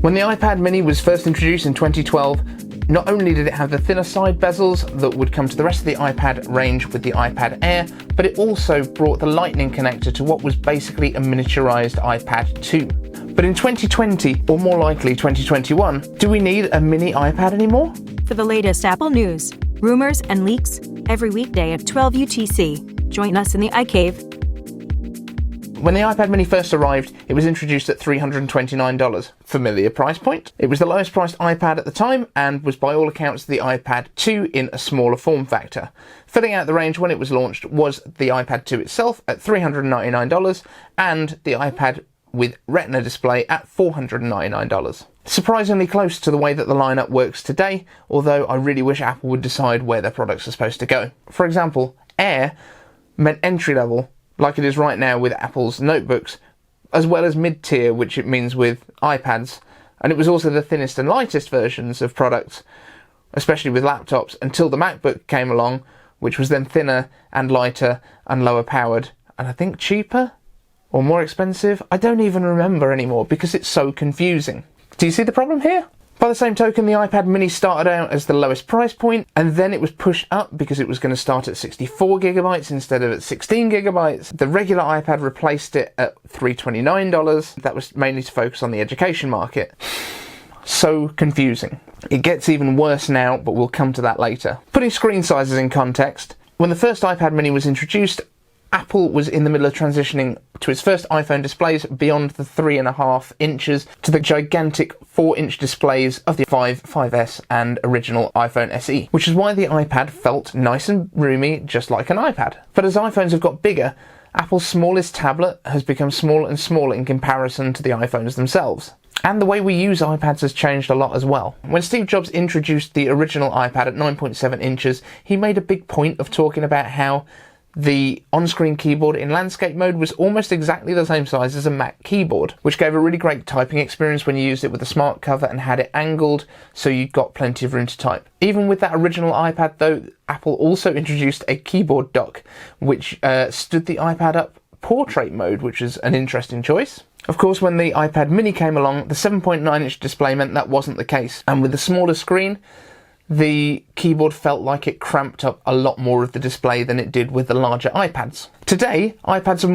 When the iPad mini was first introduced in 2012, not only did it have the thinner side bezels that would come to the rest of the iPad range with the iPad Air, but it also brought the Lightning connector to what was basically a miniaturised iPad 2. But in 2020, or more likely 2021, do we need a mini iPad anymore? For the latest Apple news, rumors, and leaks, every weekday at 12 UTC, join us in the iCave. When the iPad mini first arrived, it was introduced at $329. Familiar price point. It was the lowest priced iPad at the time and was by all accounts the iPad 2 in a smaller form factor. Filling out the range when it was launched was the iPad 2 itself at $399 and the iPad with Retina display at $499. Surprisingly close to the way that the lineup works today, although I really wish Apple would decide where their products are supposed to go. For example, Air meant entry level, like it is right now with Apple's notebooks, as well as mid-tier, which it means with iPads, and it was also the thinnest and lightest versions of products, especially with laptops, until the MacBook came along, which was then thinner and lighter and lower powered, and I think cheaper? Or more expensive? I don't even remember anymore because it's so confusing. Do you see the problem here? By the same token, the iPad mini started out as the lowest price point, and then it was pushed up because it was going to start at 64 gigabytes instead of at 16 gigabytes. The regular iPad replaced it at $329. That was mainly to focus on the education market. So confusing. It gets even worse now, but we'll come to that later. Putting screen sizes in context, when the first iPad mini was introduced, Apple was in the middle of transitioning to its first iPhone displays beyond the 3.5 inches to the gigantic 4-inch displays of the 5, 5S and original iPhone SE, which is why the iPad felt nice and roomy, just like an iPad. But as iPhones have got bigger, Apple's smallest tablet has become smaller and smaller in comparison to the iPhones themselves. And the way we use iPads has changed a lot as well. When Steve Jobs introduced the original iPad at 9.7 inches, he made a big point of talking about how the on-screen keyboard in landscape mode was almost exactly the same size as a Mac keyboard, which gave a really great typing experience when you used it with a smart cover and had it angled so you got plenty of room to type. Even with that original iPad though, Apple also introduced a keyboard dock, which stood the iPad up portrait mode, which is an interesting choice. Of course, when the iPad mini came along, the 7.9-inch display meant that wasn't the case, and with the smaller screen, the keyboard felt like it cramped up a lot more of the display than it did with the larger iPads. Today, iPads are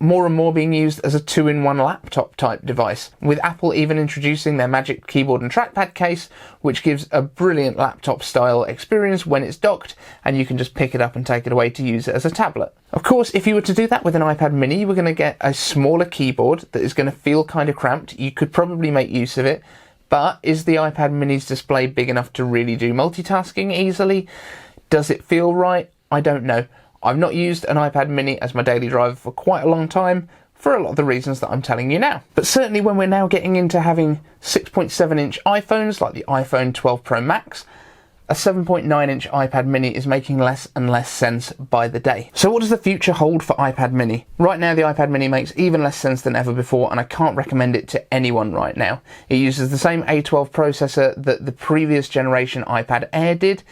more and more being used as a 2-in-1 laptop type device, with Apple even introducing their Magic Keyboard and Trackpad case, which gives a brilliant laptop style experience when it's docked and you can just pick it up and take it away to use it as a tablet. Of course, if you were to do that with an iPad mini, you were going to get a smaller keyboard that is going to feel kind of cramped. You could probably make use of it. But is the iPad mini's display big enough to really do multitasking easily? Does it feel right? I don't know. I've not used an iPad mini as my daily driver for quite a long time, for a lot of the reasons that I'm telling you now. But certainly when we're now getting into having 6.7-inch iPhones like the iPhone 12 Pro Max, a 7.9-inch iPad mini is making less and less sense by the day. So what does the future hold for iPad mini? Right now the iPad mini makes even less sense than ever before, and I can't recommend it to anyone right now. It uses the same A12 processor that the previous generation iPad Air did.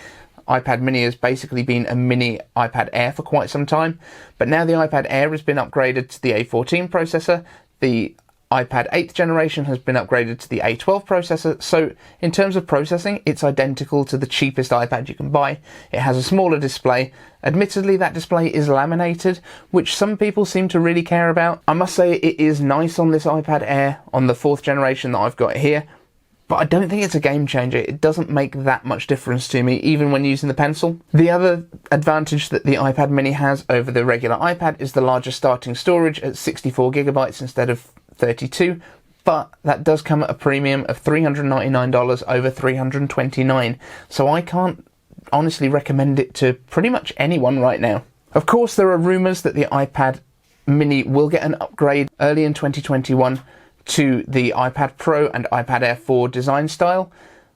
iPad mini has basically been a mini iPad Air for quite some time, but now the iPad Air has been upgraded to the A14 processor. The iPad 8th generation has been upgraded to the A12 processor, so in terms of processing, it's identical to the cheapest iPad you can buy. It has a smaller display. Admittedly, that display is laminated, which some people seem to really care about. I must say it is nice on this iPad Air, on the 4th generation that I've got here, but I don't think it's a game changer. It doesn't make that much difference to me, even when using the pencil. The other advantage that the iPad mini has over the regular iPad is the larger starting storage at 64 gigabytes instead of 32, but that does come at a premium of $399 over $329, so I can't honestly recommend it to pretty much anyone right now. Of course, there are rumours that the iPad mini will get an upgrade early in 2021 to the iPad Pro and iPad Air 4 design style,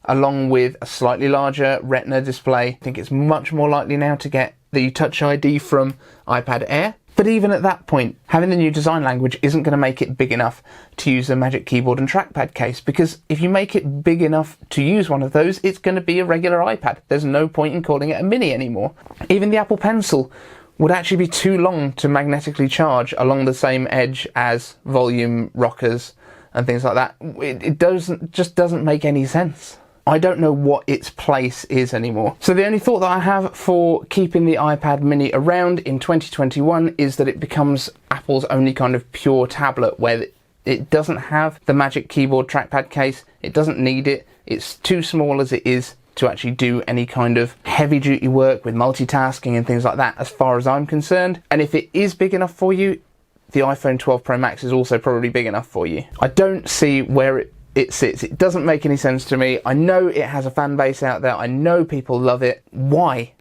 along with a slightly larger Retina display. I think it's much more likely now to get the Touch ID from iPad Air. But even at that point, having the new design language isn't going to make it big enough to use a Magic Keyboard and Trackpad case, because if you make it big enough to use one of those, it's going to be a regular iPad. There's no point in calling it a mini anymore. Even the Apple Pencil would actually be too long to magnetically charge along the same edge as volume rockers and things like that. It doesn't make any sense. I don't know what its place is anymore. So the only thought that I have for keeping the iPad mini around in 2021 is that it becomes Apple's only kind of pure tablet, where it doesn't have the magic keyboard trackpad case. It doesn't need it. It's too small as it is to actually do any kind of heavy duty work with multitasking and things like that, as far as I'm concerned. And if it is big enough for you, the iPhone 12 Pro Max is also probably big enough for you. I don't see where it sits. It doesn't make any sense to me. I know it has a fan base out there. I know people love it. Why?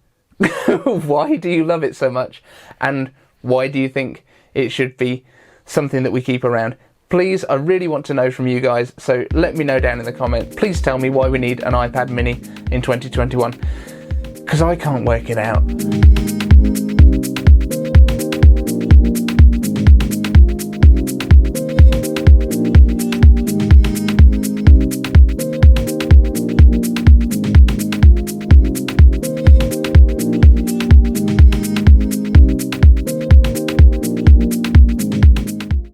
Why do you love it so much? And why do you think it should be something that we keep around? Please, I really want to know from you guys, so let me know down in the comment. Please tell me why we need an iPad mini in 2021, because I can't work it out.